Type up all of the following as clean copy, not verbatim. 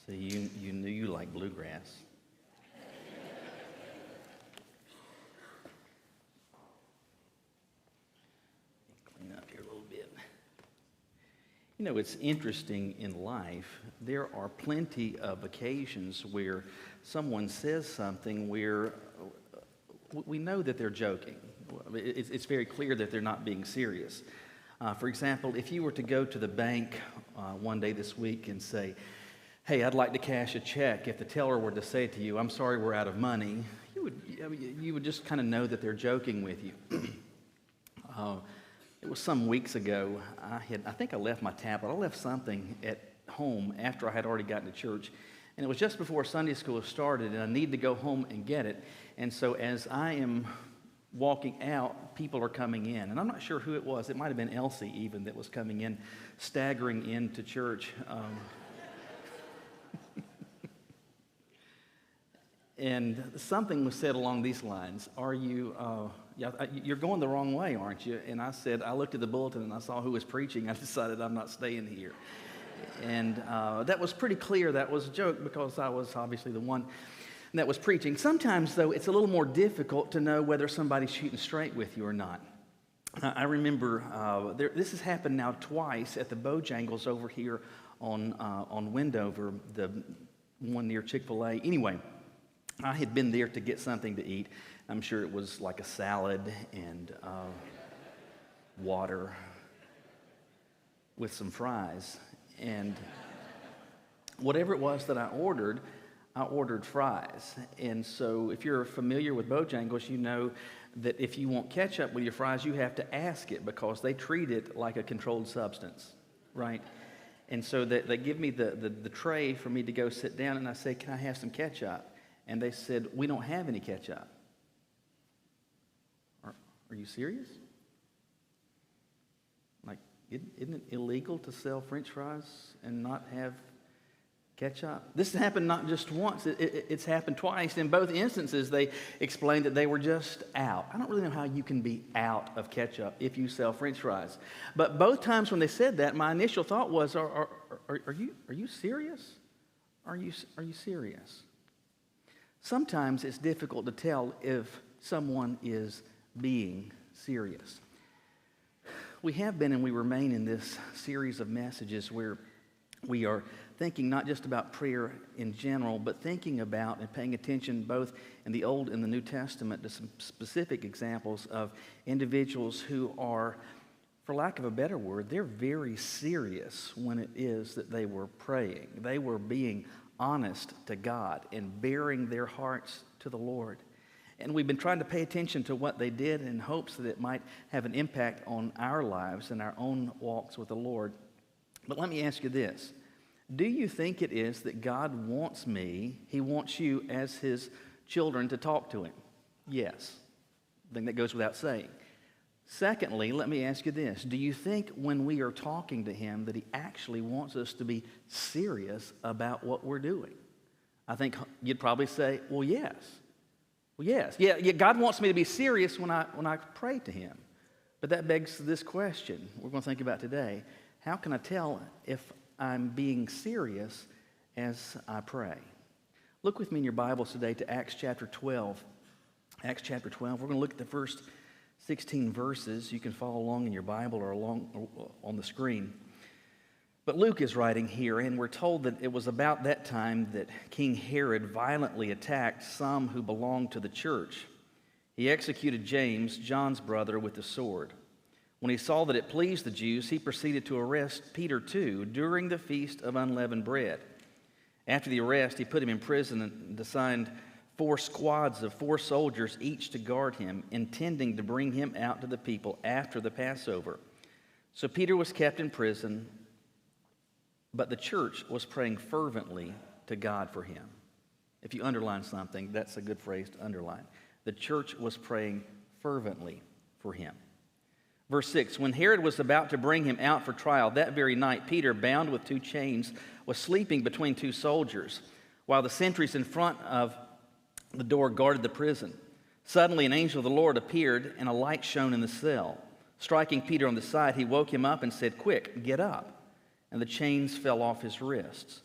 So you knew you liked bluegrass. Clean up here a little bit. You know, it's interesting in life. There are plenty of occasions where someone says something where we know that they're joking. It's very clear that they're not being serious. For example, if you were to go to the bank one day this week and say, "Hey, I'd like to cash a check," if the teller were to say to you, "I'm sorry, we're out of money," you would just kind of know that they're joking with you. It was some weeks ago. I think I left my tablet. I left something at home after I had already gotten to church, and it was just before Sunday school started, and I needed to go home and get it. And so as I am walking out, people are coming in, and I'm not sure who it was. It might have been Elsie even that was coming in, staggering into church. And something was said along these lines: you're going the wrong way, aren't you? And I said, I looked at the bulletin and I saw who was preaching. I decided I'm not staying here. And that was pretty clear. That was a joke because I was obviously the one that was preaching. Sometimes, though, it's a little more difficult to know whether somebody's shooting straight with you or not. I remember this has happened now twice at the Bojangles over here on Wendover, the one near Chick-fil-A. Anyway, I had been there to get something to eat. I'm sure it was like a salad and water with some fries. And whatever it was that I ordered fries. And so if you're familiar with Bojangles, you know that if you want ketchup with your fries, you have to ask it because they treat it like a controlled substance, right? And so they give me the tray for me to go sit down, and I say, "Can I have some ketchup?" And they said, "We don't have any ketchup." Are you serious? Like, isn't it illegal to sell French fries and not have ketchup? This happened not just once. It's happened twice. In both instances, they explained that they were just out. I don't really know how you can be out of ketchup if you sell French fries. But both times when they said that, my initial thought was, are you serious? Are you serious? Sometimes it's difficult to tell if someone is being serious. We have been and we remain in this series of messages where we are thinking not just about prayer in general, but thinking about and paying attention both in the Old and the New Testament to some specific examples of individuals who are, for lack of a better word, they're very serious when it is that they were praying. They were being honest to God and bearing their hearts to the Lord. And we've been trying to pay attention to what they did in hopes that it might have an impact on our lives and our own walks with the Lord. But let me ask you this. Do you think it is that God wants me, He wants you as His children to talk to Him? Yes. I think that goes without saying. Secondly, let me ask you this. Do you think when we are talking to Him that He actually wants us to be serious about what we're doing? I think you'd probably say, well, yes. Well, yes. Yeah, God wants me to be serious when I pray to Him. But that begs this question we're going to think about today. How can I tell if I'm being serious as I pray? Look with me in your Bibles today to Acts chapter 12. Acts chapter 12. We're going to look at the first 16 verses. You can follow along in your Bible or on the screen. But Luke is writing here, and we're told that it was about that time that King Herod violently attacked some who belonged to the church. He executed James, John's brother, with the sword. When he saw that it pleased the Jews, he proceeded to arrest Peter too during the Feast of Unleavened Bread. After the arrest, he put him in prison and assigned 4 squads of 4 soldiers each to guard him, intending to bring him out to the people after the Passover. So Peter was kept in prison, but the church was praying fervently to God for him. If you underline something, that's a good phrase to underline. The church was praying fervently for him. Verse 6, when Herod was about to bring him out for trial, that very night Peter, bound with 2 chains, was sleeping between 2 soldiers, while the sentries in front of the door guarded the prison. Suddenly an angel of the Lord appeared, and a light shone in the cell. Striking Peter on the side, he woke him up and said, "Quick, get up." And the chains fell off his wrists.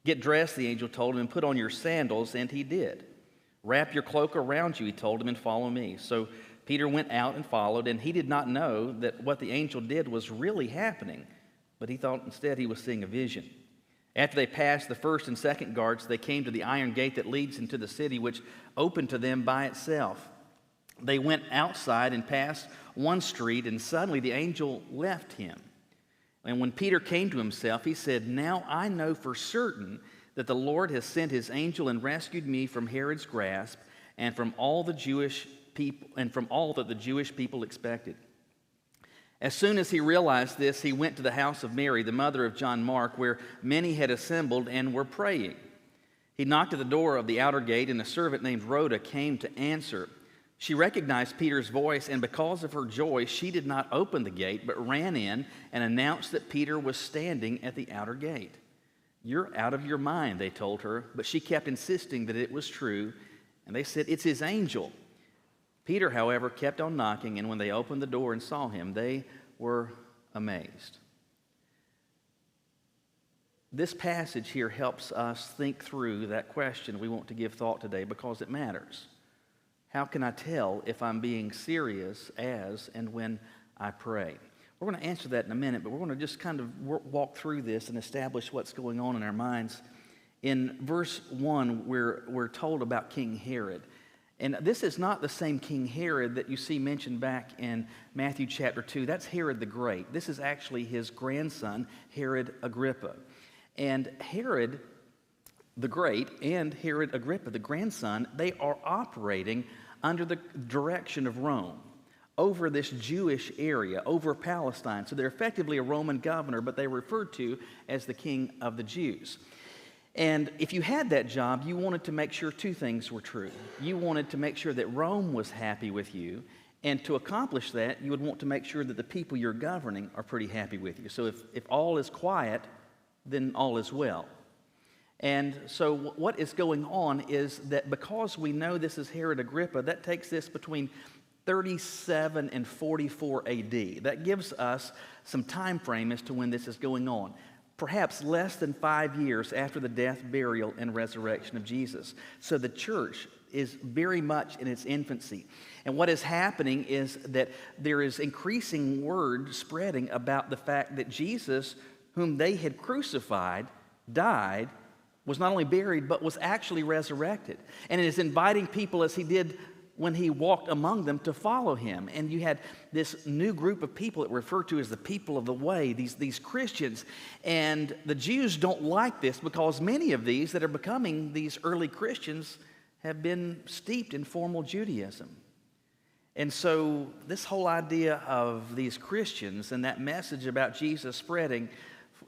Get dressed, the angel told him, and put on your sandals, and he did. Wrap your cloak around you, he told him, and follow me. So Peter went out and followed, and he did not know that what the angel did was really happening, but he thought instead he was seeing a vision. After they passed the first and second guards, they came to the iron gate that leads into the city, which opened to them by itself. They went outside and passed one street, and suddenly the angel left him. And when Peter came to himself, he said, "Now I know for certain that the Lord has sent his angel and rescued me from Herod's grasp and from all the Jewish people and from all that the Jewish people expected." As soon as he realized this, he went to the house of Mary, the mother of John Mark, where many had assembled and were praying. He knocked at the door of the outer gate, and a servant named Rhoda came to answer. She recognized Peter's voice, and because of her joy, she did not open the gate, but ran in and announced that Peter was standing at the outer gate. "You're out of your mind," they told her, but she kept insisting that it was true, and they said, "It's his angel." Peter, however, kept on knocking, and when they opened the door and saw him, they were amazed. This passage here helps us think through that question we want to give thought today because it matters. How can I tell if I'm being serious as and when I pray? We're going to answer that in a minute, but we're going to just kind of walk through this and establish what's going on in our minds. In verse 1, we're told about King Herod. And this is not the same King Herod that you see mentioned back in Matthew chapter 2. That's Herod the Great. This is actually his grandson, Herod Agrippa. And Herod the Great and Herod Agrippa, the grandson, they are operating under the direction of Rome over this Jewish area, over Palestine. So they're effectively a Roman governor, but they're referred to as the king of the Jews. And if you had that job, you wanted to make sure two things were true. You wanted to make sure that Rome was happy with you, and to accomplish that, you would want to make sure that the people you're governing are pretty happy with you. So if all is quiet, then all is well. And so what is going on is that because we know this is Herod Agrippa, that takes this between 37 and 44 AD. That gives us some time frame as to when this is going on. Perhaps less than 5 years after the death, burial, and resurrection of Jesus. So the church is very much in its infancy. And what is happening is that there is increasing word spreading about the fact that Jesus, whom they had crucified, died, was not only buried, but was actually resurrected. And it is inviting people, as he did when he walked among them, to follow him. And you had this new group of people that were referred to as the people of the way, these Christians. And the Jews don't like this because many of these that are becoming these early Christians have been steeped in formal Judaism. And so this whole idea of these Christians and that message about Jesus spreading,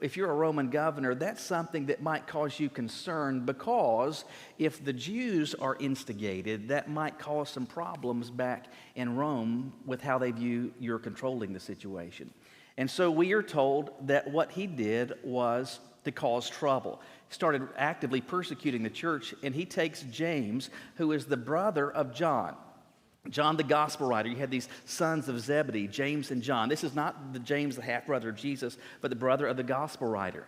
if you're a Roman governor, that's something that might cause you concern, because if the Jews are instigated, that might cause some problems back in Rome with how they view you're controlling the situation. And so we are told that what he did was to cause trouble. He started actively persecuting the church, and he takes James, who is the brother of John. John the gospel writer. You had these sons of Zebedee, James and John. This is not the James, the half-brother of Jesus, but the brother of the gospel writer.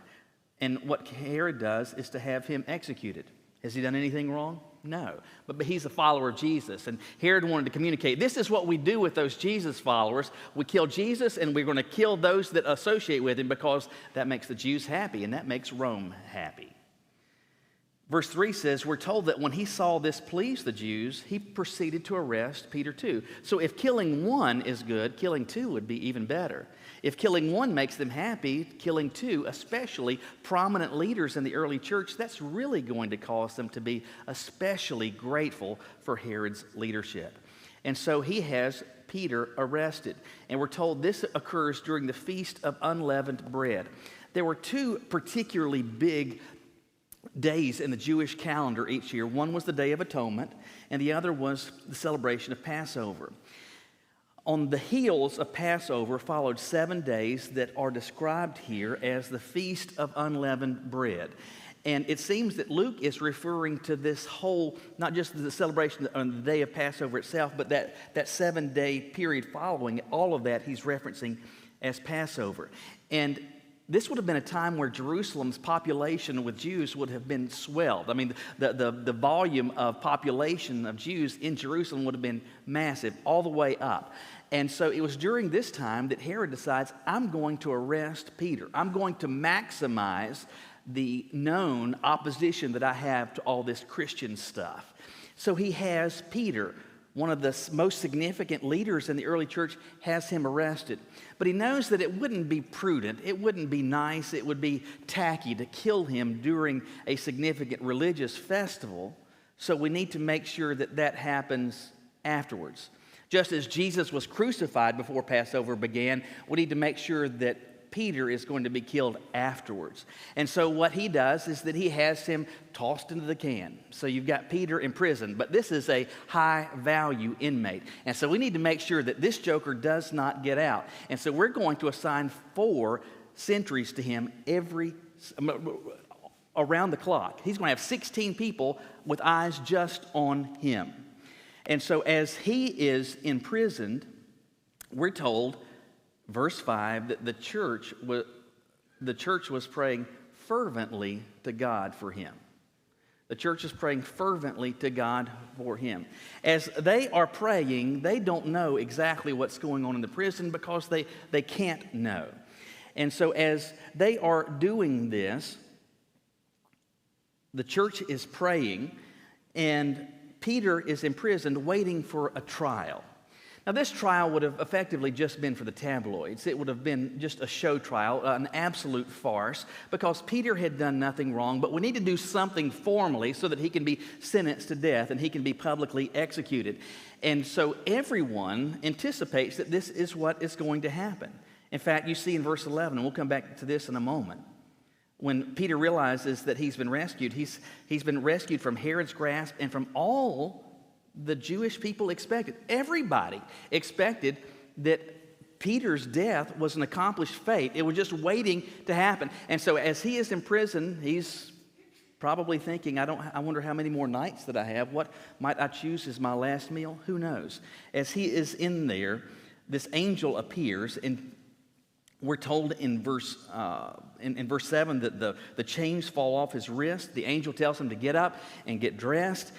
And what Herod does is to have him executed. Has he done anything wrong? No. But he's a follower of Jesus. And Herod wanted to communicate, this is what we do with those Jesus followers. We kill Jesus, and we're going to kill those that associate with him, because that makes the Jews happy, and that makes Rome happy. Verse 3 says, we're told that when he saw this pleased the Jews, he proceeded to arrest Peter too. So if killing one is good, killing two would be even better. If killing one makes them happy, killing two, especially prominent leaders in the early church, that's really going to cause them to be especially grateful for Herod's leadership. And so he has Peter arrested. And we're told this occurs during the Feast of Unleavened Bread. There were two particularly big days in the Jewish calendar each year. One was the Day of Atonement, and the other was the celebration of Passover. On the heels of Passover followed 7 days that are described here as the Feast of Unleavened Bread. And it seems that Luke is referring to this whole, not just the celebration on the day of Passover itself, but that 7-day period following, all of that he's referencing as Passover. And this would have been a time where Jerusalem's population with Jews would have been swelled. I mean, the volume of population of Jews in Jerusalem would have been massive, all the way up. And so it was during this time that Herod decides, I'm going to arrest Peter. I'm going to maximize the known opposition that I have to all this Christian stuff. So he has Peter, one of the most significant leaders in the early church, has him arrested. But he knows that it wouldn't be prudent, it wouldn't be nice, it would be tacky to kill him during a significant religious festival. So we need to make sure that that happens afterwards. Just as Jesus was crucified before Passover began, we need to make sure that Peter is going to be killed afterwards. And so what he does is that he has him tossed into the can. So you've got Peter in prison, but this is a high-value inmate. And so we need to make sure that this joker does not get out. And so we're going to assign 4 sentries to him around the clock. He's going to have 16 people with eyes just on him. And so as he is imprisoned, we're told, verse 5, that the church was praying fervently to God for him. The church is praying fervently to God for him. As they are praying, they don't know exactly what's going on in the prison because they can't know. And so as they are doing this, the church is praying, and Peter is imprisoned waiting for a trial. Now, this trial would have effectively just been for the tabloids. It would have been just a show trial, an absolute farce, because Peter had done nothing wrong, but we need to do something formally so that he can be sentenced to death and he can be publicly executed. And so everyone anticipates that this is what is going to happen. In fact, you see in verse 11, and we'll come back to this in a moment, when Peter realizes that he's been rescued, he's been rescued from Herod's grasp and from all the Jewish people expected. Everybody expected that Peter's death was an accomplished fate. It was just waiting to happen. And so as he is in prison, he's probably thinking, I wonder how many more nights that I have. What might I choose as my last meal? Who knows? As he is in there, this angel appears, and we're told in verse 7 that the chains fall off his wrist. The angel tells him to get up and get dressed.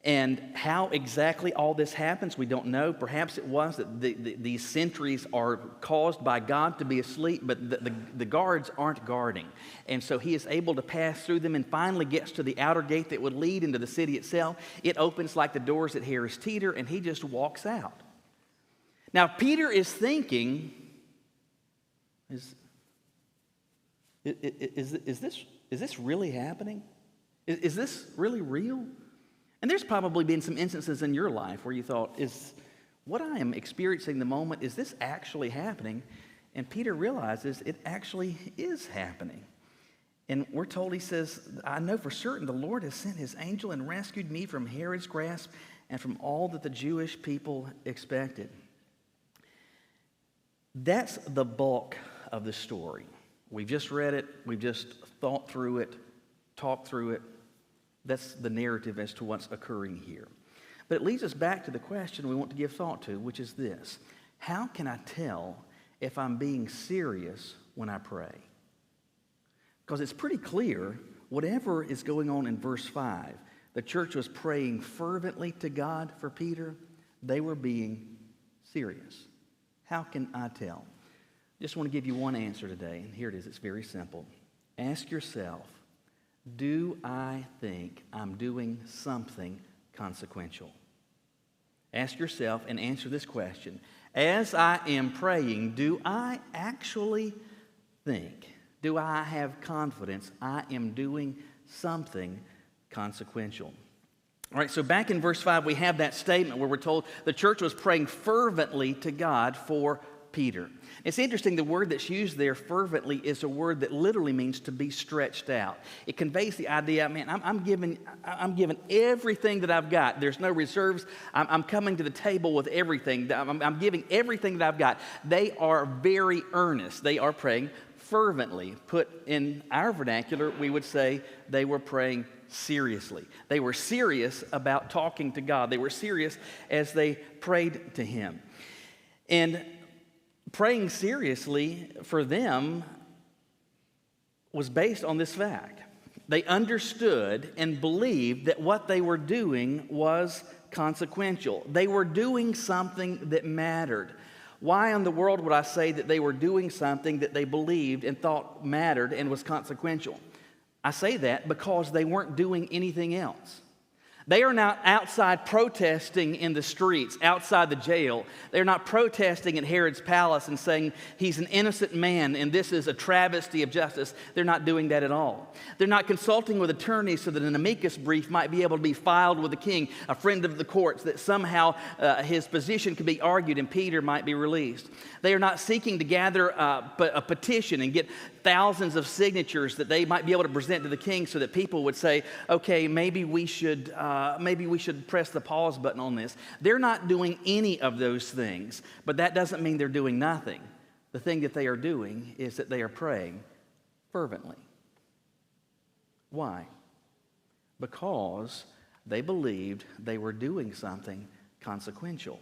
And how exactly all this happens, we don't know. Perhaps it was that these sentries are caused by God to be asleep, but the guards aren't guarding. And so he is able to pass through them and finally gets to the outer gate that would lead into the city itself. It opens like the doors at Harris Teeter, and he just walks out. Now, Peter is thinking, is this really happening? Is this really real? And there's probably been some instances in your life where you thought, is what I am experiencing the moment, is this actually happening? And Peter realizes it actually is happening. And we're told, he says, I know for certain the Lord has sent his angel and rescued me from Herod's grasp and from all that the Jewish people expected. That's the bulk of the story. We've just read it. We've just thought through it, talked through it. That's the narrative as to what's occurring here. But it leads us back to the question we want to give thought to, which is this: how can I tell if I'm being serious when I pray? Because it's pretty clear, whatever is going on in verse 5, the church was praying fervently to God for Peter. They were being serious. How can I tell? Just want to give you one answer today, and here it is. It's very simple. Ask yourself, do I think I'm doing something consequential? Ask yourself and answer this question. As I am praying, do I actually think, do I have confidence I am doing something consequential? All right, so back in verse 5, we have that statement where we're told the church was praying fervently to God for Peter. It's interesting, the word that's used there, fervently, is a word that literally means to be stretched out. It conveys the idea, man, I'm giving everything that I've got. There's no reserves. I'm coming to the table with everything. I'm giving everything that I've got. They are very earnest. They are praying fervently. Put in our vernacular, we would say they were praying seriously. They were serious about talking to God. They were serious as they prayed to Him. And praying seriously for them was based on this fact. They understood and believed that what they were doing was consequential. They were doing something that mattered. Why in the world would I say that they were doing something that they believed and thought mattered and was consequential? I say that because they weren't doing anything else. They are not outside protesting in the streets, outside the jail. They're not protesting at Herod's palace and saying he's an innocent man and this is a travesty of justice. They're not doing that at all. They're not consulting with attorneys so that an amicus brief might be able to be filed with the king, a friend of the courts, that somehow his position could be argued and Peter might be released. They are not seeking to gather a petition and get thousands of signatures that they might be able to present to the king so that people would say, okay, maybe we should press the pause button on this. They're not doing any of those things, but that doesn't mean they're doing nothing. The thing that they are doing is that they are praying fervently. Why? Because they believed they were doing something consequential.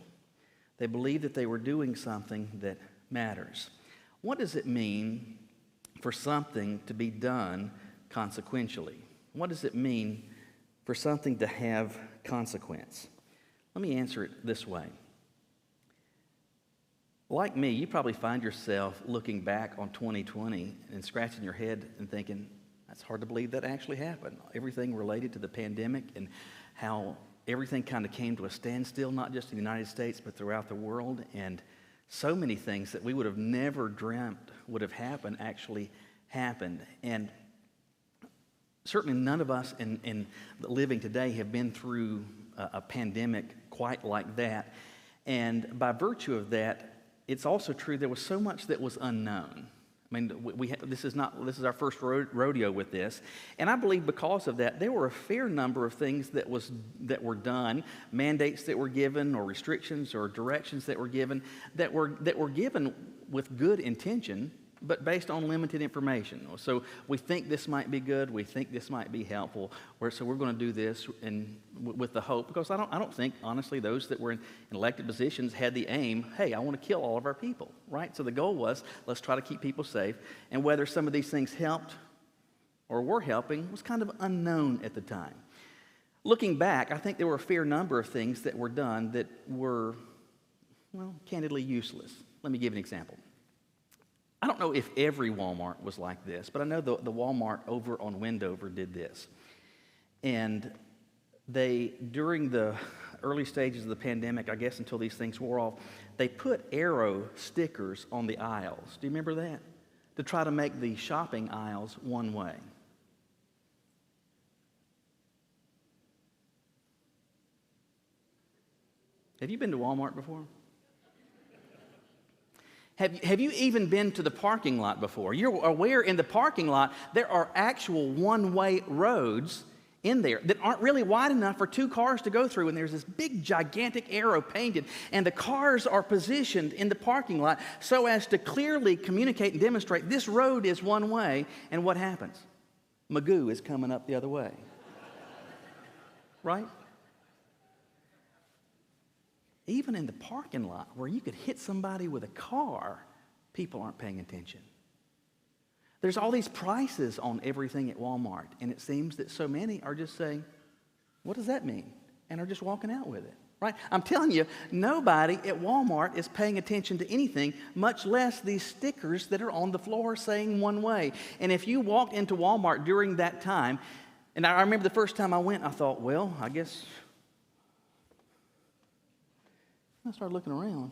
They believed that they were doing something that matters. What does it mean for something to be done consequentially? What does it mean for something to have consequence? Let me answer it this way. Like me, you probably find yourself looking back on 2020 and scratching your head and thinking, that's hard to believe that actually happened. Everything related to the pandemic and how everything kind of came to a standstill, not just in the United States, but throughout the world. And so many things that we would have never dreamt would have happened actually happened. And certainly none of us in living today have been through a pandemic quite like that. And by virtue of that, it's also true there was so much that was unknown. I mean, this is our first rodeo with this, and I believe because of that, there were a fair number of things that were done, mandates that were given, or restrictions, or directions that were given given with good intention, but based on limited information. So we think this might be good, we think this might be helpful, so we're going to do this and with the hope, because I don't think, honestly, those that were in elected positions had the aim, hey, I want to kill all of our people, right? So the goal was, let's try to keep people safe, and whether some of these things helped or were helping was kind of unknown at the time. Looking back, I think there were a fair number of things that were done that were, well, candidly useless. Let me give an example. I don't know if every Walmart was like this, but I know the Walmart over on Wendover did this. And they, during the early stages of the pandemic, I guess until these things wore off, they put arrow stickers on the aisles. Do you remember that? To try to make the shopping aisles one way. Have you been to Walmart before? Have you even been to the parking lot before? You're aware in the parking lot there are actual one-way roads in there that aren't really wide enough for two cars to go through, and there's this big gigantic arrow painted, and the cars are positioned in the parking lot so as to clearly communicate and demonstrate this road is one way, and what happens? Magoo is coming up the other way. Right? Even in the parking lot where you could hit somebody with a car, people aren't paying attention. There's all these prices on everything at Walmart, and it seems that so many are just saying, what does that mean? And are just walking out with it, right? I'm telling you, nobody at Walmart is paying attention to anything, much less these stickers that are on the floor saying one way. And if you walked into Walmart during that time, and I remember the first time I went, I thought, well, I guess I started looking around.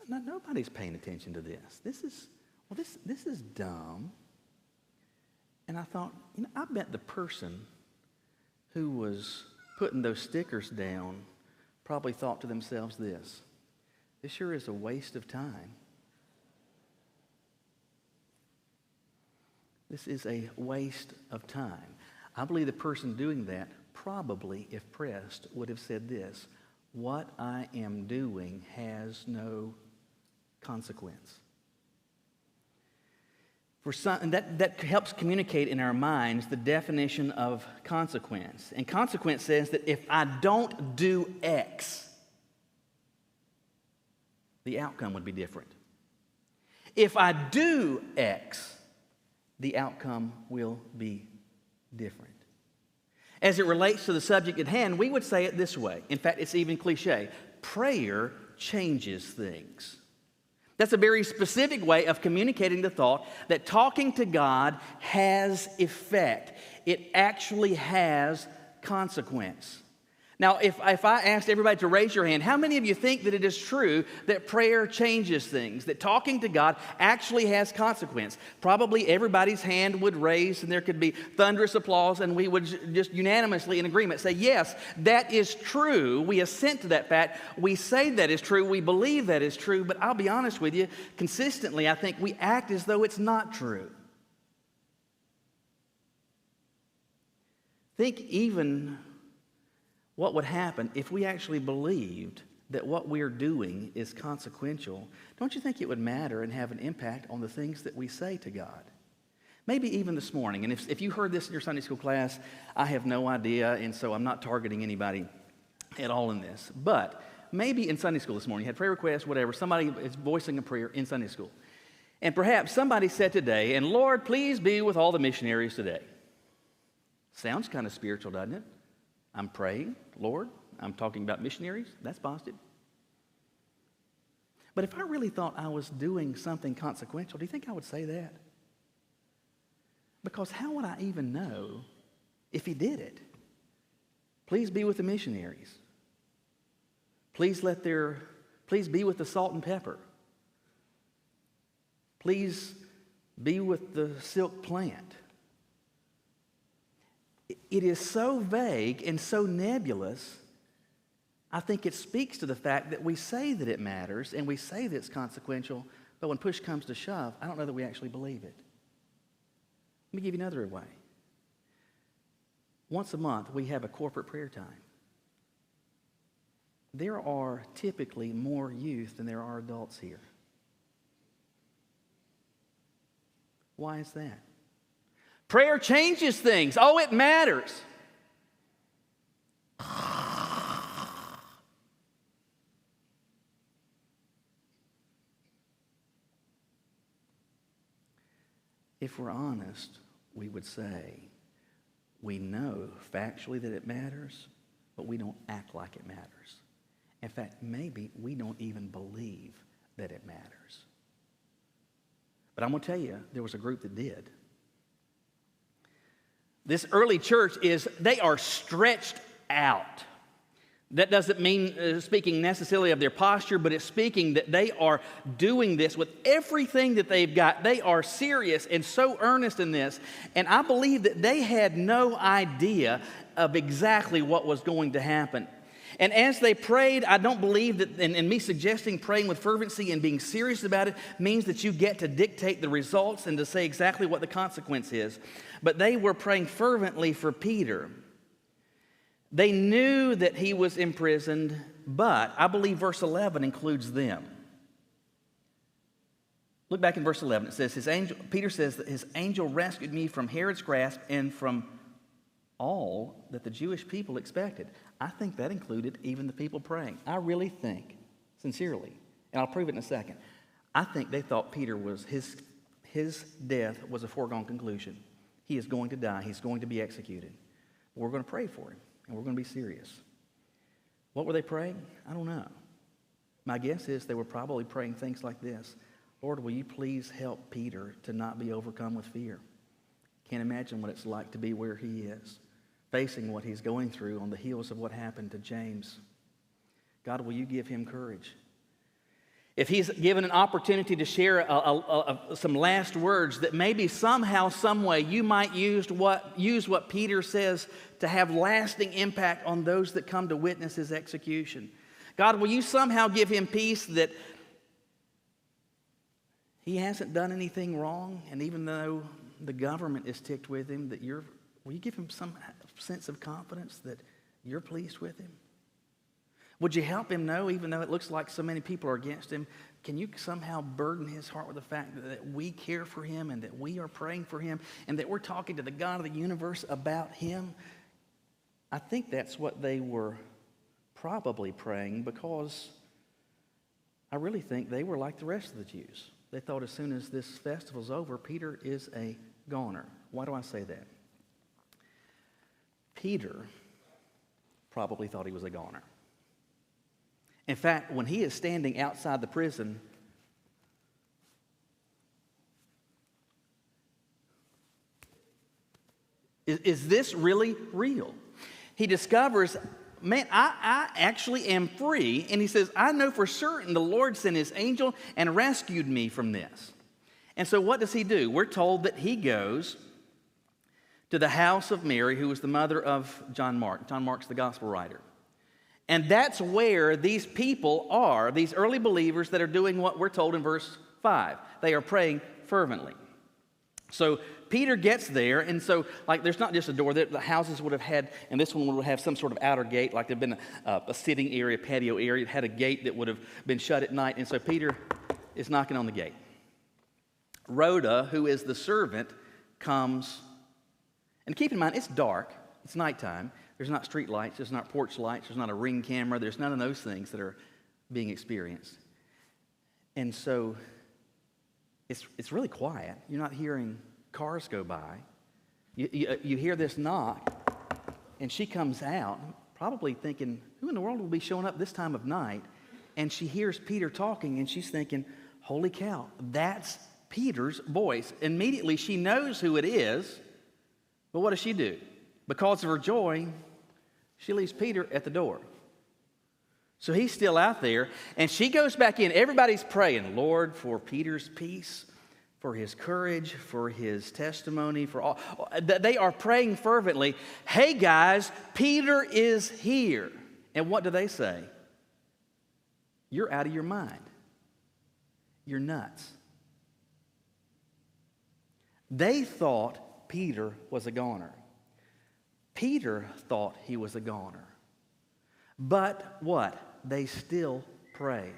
Nobody's paying attention to this. This is dumb. And I thought, I bet the person who was putting those stickers down probably thought to themselves this sure is a waste of time. This is a waste of time. I believe the person doing that probably, if pressed, would have said this: what I am doing has no consequence. For some, and that helps communicate in our minds the definition of consequence. And consequence says that if I don't do X, the outcome would be different. If I do X, the outcome will be different. As it relates to the subject at hand, we would say it this way. In fact, it's even cliche. Prayer changes things. That's a very specific way of communicating the thought that talking to God has effect. It actually has consequence. Now, if I asked everybody to raise your hand, how many of you think that it is true that prayer changes things, that talking to God actually has consequence? Probably everybody's hand would raise and there could be thunderous applause, and we would just unanimously in agreement say, yes, that is true. We assent to that fact. We say that is true. We believe that is true. But I'll be honest with you, consistently, I think we act as though it's not true. Think even what would happen if we actually believed that what we're doing is consequential. Don't you think it would matter and have an impact on the things that we say to God? Maybe even this morning, and if you heard this in your Sunday school class, I have no idea, and so I'm not targeting anybody at all in this. But maybe in Sunday school this morning, you had prayer requests, whatever, somebody is voicing a prayer in Sunday school. And perhaps somebody said today, and Lord, please be with all the missionaries today. Sounds kind of spiritual, doesn't it? I'm praying, Lord, I'm talking about missionaries. That's positive. But if I really thought I was doing something consequential, do you think I would say that? Because how would I even know if he did it? Please be with the missionaries. Please be with the salt and pepper. Please be with the silk plant. It is so vague and so nebulous, I think it speaks to the fact that we say that it matters and we say that it's consequential, but when push comes to shove, I don't know that we actually believe it. Let me give you another way. Once a month, we have a corporate prayer time. There are typically more youth than there are adults here. Why is that? Prayer changes things. Oh, it matters. If we're honest, we would say we know factually that it matters, but we don't act like it matters. In fact, maybe we don't even believe that it matters. But I'm going to tell you, there was a group that did. This early church they are stretched out. That doesn't mean speaking necessarily of their posture, but it's speaking that they are doing this with everything that they've got. They are serious and so earnest in this. And I believe that they had no idea of exactly what was going to happen. And as they prayed, I don't believe that, and me suggesting praying with fervency and being serious about it means that you get to dictate the results and to say exactly what the consequence is. But they were praying fervently for Peter. They knew that he was imprisoned, but I believe verse 11 includes them. Look back in verse 11. It says, Peter says that his angel rescued me from Herod's grasp and from all that the Jewish people expected. I think that included even the people praying. I really think, sincerely, and I'll prove it in a second, I think they thought Peter was, his death was a foregone conclusion. He is going to die. He's going to be executed. We're going to pray for him, and we're going to be serious. What were they praying? I don't know. My guess is they were probably praying things like this. Lord, will you please help Peter to not be overcome with fear? Can't imagine what it's like to be where he is, facing what he's going through on the heels of what happened to James. God, will you give him courage? If he's given an opportunity to share some last words, that maybe somehow, some way, you might use what Peter says to have lasting impact on those that come to witness his execution. God, will you somehow give him peace that he hasn't done anything wrong, and even though the government is ticked with him, will you give him some sense of confidence that you're pleased with him? Would you help him know, even though it looks like so many people are against him, can you somehow burden his heart with the fact that we care for him and that we are praying for him and that we're talking to the God of the universe about him? I think that's what they were probably praying, because I really think they were like the rest of the Jews. They thought as soon as this festival's over, Peter is a goner. Why do I say that? Peter probably thought he was a goner. In fact, when he is standing outside the prison, is this really real? He discovers, man, I actually am free. And he says, I know for certain the Lord sent his angel and rescued me from this. And so what does he do? We're told that he goes to the house of Mary, who was the mother of John Mark. John Mark's the gospel writer. And that's where these people are, these early believers that are doing what we're told in verse 5. They are praying fervently. So Peter gets there, and so like there's not just a door. The houses would have had, and this one would have some sort of outer gate, like there'd been a sitting area, patio area. It had a gate that would have been shut at night, and so Peter is knocking on the gate. Rhoda, who is the servant, comes, and keep in mind, it's dark, it's nighttime. There's not street lights, there's not porch lights, there's not a Ring camera, there's none of those things that are being experienced. And so it's really quiet. You're not hearing cars go by. You hear this knock, and she comes out, probably thinking, who in the world will be showing up this time of night? And she hears Peter talking, and she's thinking, holy cow, that's Peter's voice. Immediately, she knows who it is, but what does she do? Because of her joy, she leaves Peter at the door. So he's still out there, and she goes back in. Everybody's praying, Lord, for Peter's peace, for his courage, for his testimony, for all. They are praying fervently. Hey, guys, Peter is here. And what do they say? You're out of your mind. You're nuts. They thought Peter was a goner. Peter thought he was a goner. But what? They still prayed.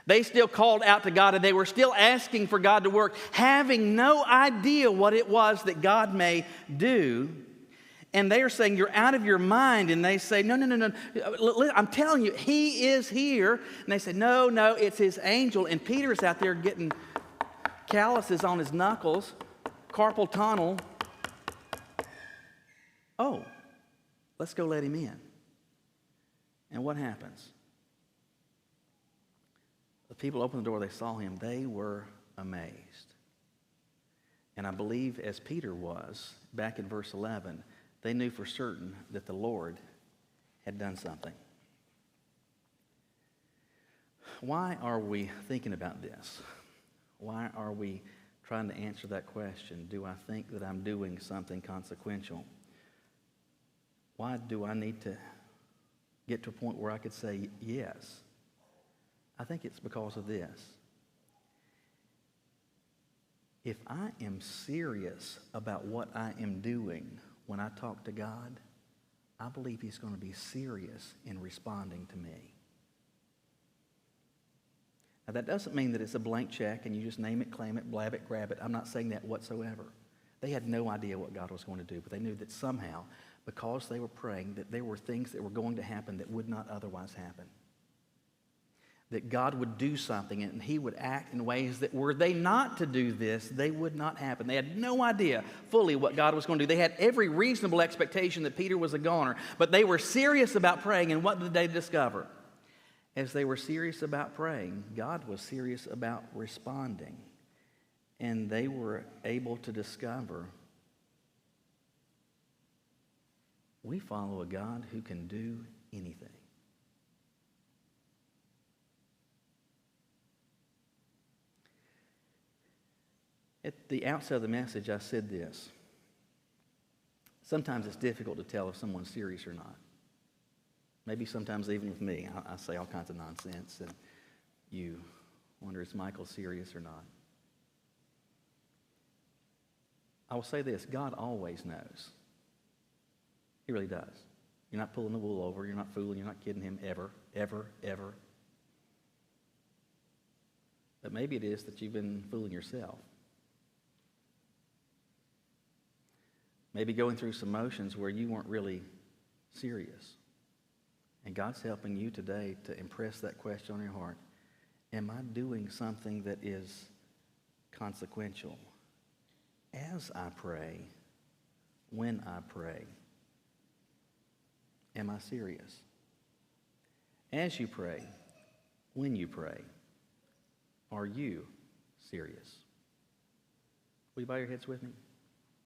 They still called out to God, and they were still asking for God to work, having no idea what it was that God may do. And they are saying, you're out of your mind. And they say, no. I'm telling you, he is here. And they say, no, it's his angel. And Peter's out there getting calluses on his knuckles, carpal tunnel. Oh, let's go let him in. And what happens? The people opened the door, they saw him, they were amazed. And I believe, as Peter was, back in verse 11, they knew for certain that the Lord had done something. Why are we thinking about this? Why are we trying to answer that question? Do I think that I'm doing something consequential? Why do I need to get to a point where I could say yes? I think it's because of this. If I am serious about what I am doing when I talk to God, I believe he's going to be serious in responding to me. Now, that doesn't mean that it's a blank check and you just name it, claim it, blab it, grab it. I'm not saying that whatsoever. They had no idea what God was going to do, but they knew that somehow, because they were praying, that there were things that were going to happen that would not otherwise happen. That God would do something and he would act in ways that were they not to do this, they would not happen. They had no idea fully what God was going to do. They had every reasonable expectation that Peter was a goner, but they were serious about praying, and what did they discover? As they were serious about praying, God was serious about responding, and they were able to discover, we follow a God who can do anything. At the outset of the message, I said this. Sometimes it's difficult to tell if someone's serious or not. Maybe sometimes even with me, I say all kinds of nonsense, and you wonder, is Michael serious or not? I will say this, God always knows. He really does. You're not pulling the wool over, you're not fooling, you're not kidding him ever, ever, ever. But maybe it is that you've been fooling yourself. Maybe going through some motions where you weren't really serious. And God's helping you today to impress that question on your heart. Am I doing something that is consequential? as I pray, when I pray. Am I serious? As you pray, when you pray, are you serious? Will you bow your heads with me?